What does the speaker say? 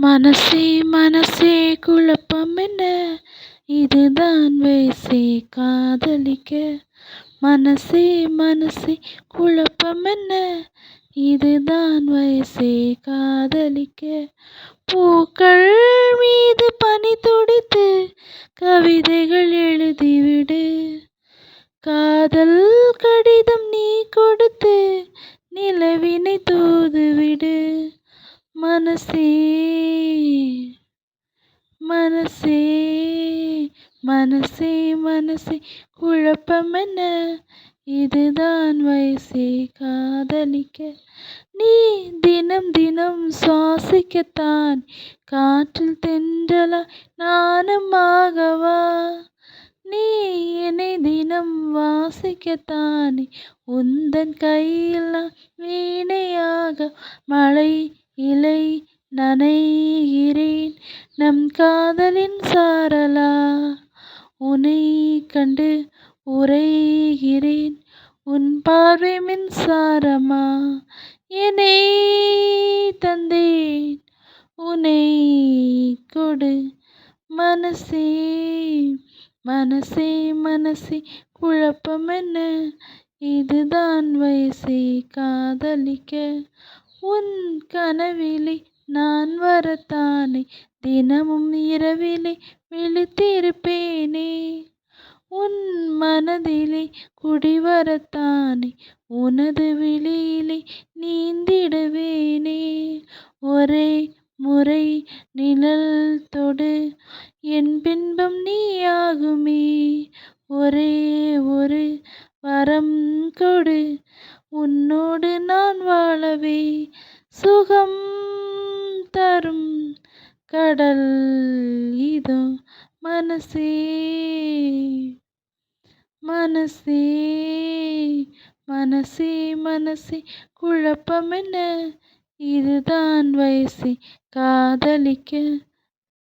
மனசே மனசே குழப்பம் என்ன, இதுதான் வயசே காதலிக்க. மனசே மனசே குழப்பம் என்ன, இதுதான் வயசே காதலிக்க. பூக்கள் மீது பனி துளித்து கவிதைகள் எழுதிவிடு. காதல் கடிதம் நீ கொடுத்து நிலவினை தூதுவிடு. மனசே மனசே மனசே மனசே குழப்பம் என்ன, இதுதான் வயசே காதலிக்க. நீ தினம் தினம் சுவாசிக்கத்தான் காற்றில் தென்றலாய் நானும் ஆகவா. நீ என்னை தினம் வாசிக்கத்தானே உந்தன் கையில் நான் வீணையாக. மழை இலை நனைகிறேன் நம் காதலின் சாரலா. உன்னை கண்டு உறைகிறேன் உன் பார்வை மின்சாரமா. என்னை தந்தேன் உன்னை கொடு. மனசே மனசே மனசே குழப்பம் என்ன, இதுதான் வயசே காதலிக்க. உன் கனவிலே நான் வரத்தானே தினமும் இரவிலே விழித்திருப்பேனே. உன் மனதிலே குடிவரத்தானே உனது விழியிலே நீந்திடுவேனே. ஒரே முறை நிழல் தொடு என் பின்பம் நீயாகுமே. ஒரே ஒரு வரம் கொடு உன்னோடு நான் வாழவே. சுகம் தரும் கடல் இதோ. மனசே மனசே மனசே மனசே குழப்பம் என்ன, இதுதான் வயசே காதலிக்க.